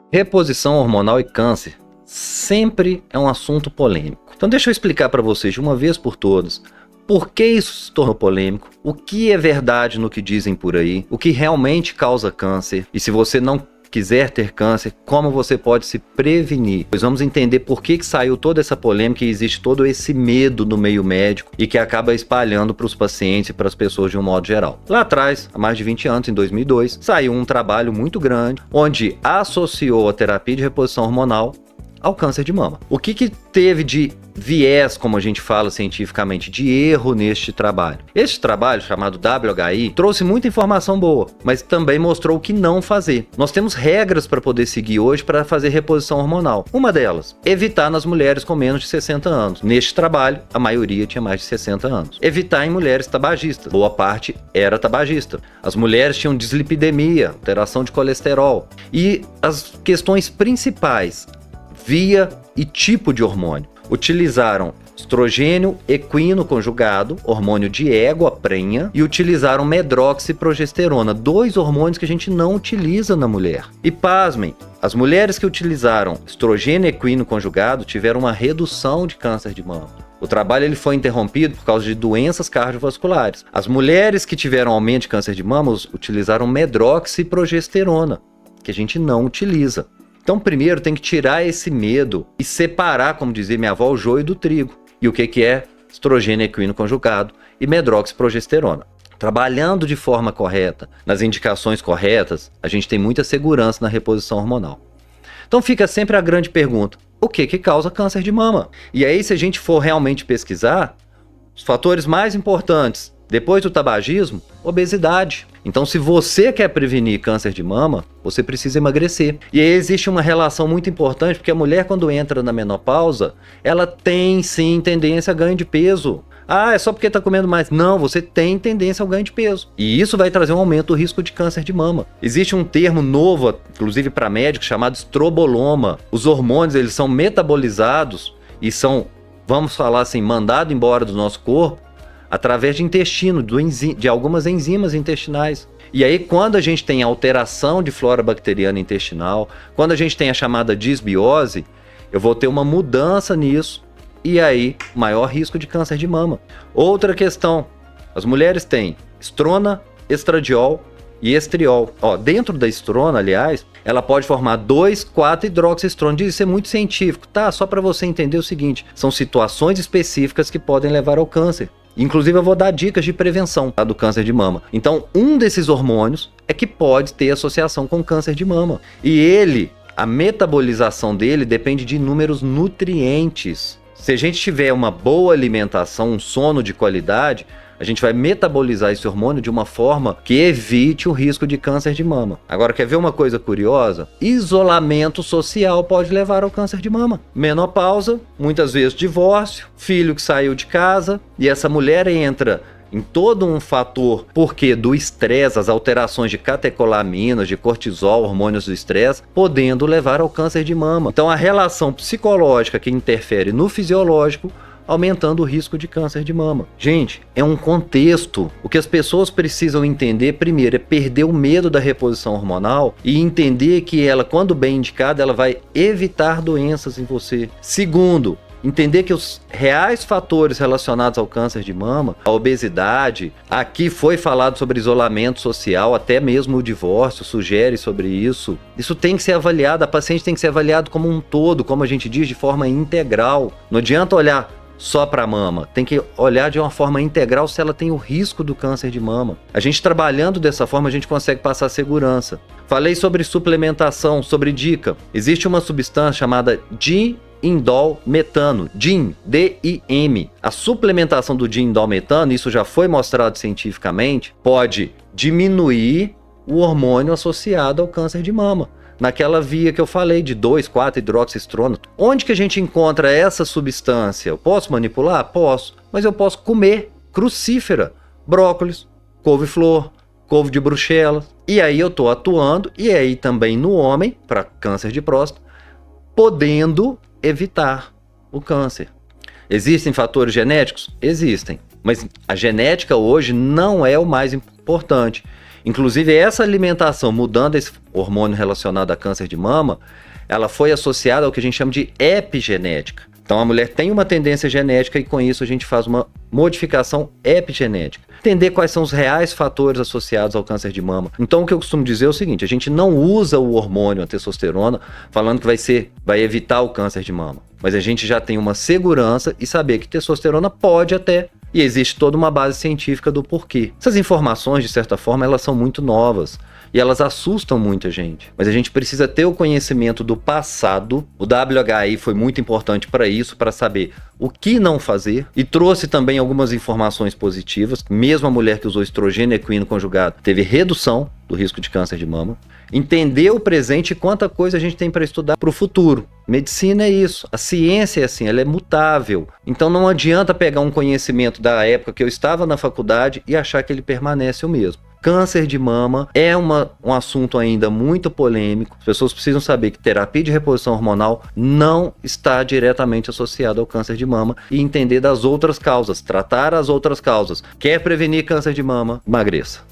Reposição hormonal e câncer sempre é um assunto polêmico. Então deixa eu explicar para vocês de uma vez por todas por que isso se tornou polêmico, o que é verdade no que dizem por aí, o que realmente causa câncer e se você não quiser ter câncer, como você pode se prevenir. Pois vamos entender por que saiu toda essa polêmica e existe todo esse medo no meio médico e que acaba espalhando para os pacientes e para as pessoas de um modo geral. Lá atrás, há mais de 20 anos, em 2002, saiu um trabalho muito grande onde associou a terapia de reposição hormonal ao câncer de mama. O que teve de viés, como a gente fala cientificamente, de erro neste trabalho? Este trabalho, chamado WHI, trouxe muita informação boa, mas também mostrou o que não fazer. Nós temos regras para poder seguir hoje para fazer reposição hormonal. Uma delas, evitar nas mulheres com menos de 60 anos. Neste trabalho, a maioria tinha mais de 60 anos. Evitar em mulheres tabagistas. Boa parte era tabagista. As mulheres tinham dislipidemia, alteração de colesterol. E as questões principais, via e tipo de hormônio. Utilizaram estrogênio equino conjugado, hormônio de égua, prenha, e utilizaram medroxiprogesterona, 2 hormônios que a gente não utiliza na mulher. E pasmem, as mulheres que utilizaram estrogênio equino conjugado tiveram uma redução de câncer de mama. O trabalho ele foi interrompido por causa de doenças cardiovasculares. As mulheres que tiveram aumento de câncer de mama utilizaram medroxiprogesterona, que a gente não utiliza. Então, primeiro, tem que tirar esse medo e separar, como dizia minha avó, o joio do trigo. E o que é estrogênio equino conjugado e medroxiprogesterona. Trabalhando de forma correta, nas indicações corretas, a gente tem muita segurança na reposição hormonal. Então, fica sempre a grande pergunta, o que causa câncer de mama? E aí, se a gente for realmente pesquisar, os fatores mais importantes, depois do tabagismo, obesidade. Então, se você quer prevenir câncer de mama, você precisa emagrecer. E aí existe uma relação muito importante, porque a mulher, quando entra na menopausa, ela tem, sim, tendência a ganho de peso. Ah, é só porque está comendo mais. Não, você tem tendência ao ganho de peso. E isso vai trazer um aumento do risco de câncer de mama. Existe um termo novo, inclusive para médicos, chamado estroboloma. Os hormônios, eles são metabolizados e são, vamos falar assim, mandados embora do nosso corpo através de intestino, de algumas enzimas intestinais. E aí, quando a gente tem alteração de flora bacteriana intestinal, quando a gente tem a chamada disbiose, eu vou ter uma mudança nisso e aí, maior risco de câncer de mama. Outra questão, as mulheres têm estrona, estradiol e estriol. Dentro da estrona, aliás, ela pode formar 2,4-hidroxiestrona. Isso é muito científico, tá? Só para você entender o seguinte, são situações específicas que podem levar ao câncer. Inclusive, eu vou dar dicas de prevenção do câncer de mama. Então, um desses hormônios é que pode ter associação com câncer de mama. E a metabolização dele depende de inúmeros nutrientes. Se a gente tiver uma boa alimentação, um sono de qualidade, a gente vai metabolizar esse hormônio de uma forma que evite o risco de câncer de mama. Agora, quer ver uma coisa curiosa? Isolamento social pode levar ao câncer de mama. Menopausa, muitas vezes divórcio, filho que saiu de casa, e essa mulher entra em todo um fator, porque do estresse, as alterações de catecolaminas, de cortisol, hormônios do estresse, podendo levar ao câncer de mama. Então, a relação psicológica que interfere no fisiológico, aumentando o risco de câncer de mama. Gente, é um contexto. O que as pessoas precisam entender, primeiro, é perder o medo da reposição hormonal e entender que ela, quando bem indicada, ela vai evitar doenças em você. Segundo, entender que os reais fatores relacionados ao câncer de mama, a obesidade, aqui foi falado sobre isolamento social, até mesmo o divórcio sugere sobre isso. Isso tem que ser avaliado, a paciente tem que ser avaliada como um todo, como a gente diz, de forma integral. Não adianta olhar só para a mama, tem que olhar de uma forma integral se ela tem o risco do câncer de mama. A gente trabalhando dessa forma, a gente consegue passar segurança. Falei sobre suplementação, sobre dica. Existe uma substância chamada diindolmetano, DIM, D-I-M. A suplementação do diindolmetano, isso já foi mostrado cientificamente, pode diminuir o hormônio associado ao câncer de mama. Naquela via que eu falei de 2,4-hidroxiestrona. Onde que a gente encontra essa substância? Eu posso manipular? Posso. Mas eu posso comer crucífera, brócolis, couve-flor, couve de Bruxelas. E aí eu estou atuando, e aí também no homem, para câncer de próstata, podendo evitar o câncer. Existem fatores genéticos? Existem. Mas a genética hoje não é o mais importante. Inclusive, essa alimentação, mudando esse hormônio relacionado a câncer de mama, ela foi associada ao que a gente chama de epigenética. Então, a mulher tem uma tendência genética e, com isso, a gente faz uma modificação epigenética. Entender quais são os reais fatores associados ao câncer de mama. Então, o que eu costumo dizer é o seguinte: a gente não usa o hormônio, a testosterona, falando que vai evitar o câncer de mama. Mas a gente já tem uma segurança e saber que testosterona pode até. E existe toda uma base científica do porquê. Essas informações, de certa forma, elas são muito novas. E elas assustam muita gente. Mas a gente precisa ter o conhecimento do passado. O WHI foi muito importante para isso, para saber o que não fazer. E trouxe também algumas informações positivas. Mesmo a mulher que usou estrogênio equino conjugado teve redução do risco de câncer de mama. Entender o presente e quanta coisa a gente tem para estudar para o futuro. Medicina é isso. A ciência é assim, ela é mutável. Então não adianta pegar um conhecimento da época que eu estava na faculdade e achar que ele permanece o mesmo. Câncer de mama é um assunto ainda muito polêmico. As pessoas precisam saber que terapia de reposição hormonal não está diretamente associada ao câncer de mama e entender das outras causas, tratar as outras causas. Quer prevenir câncer de mama? Emagreça.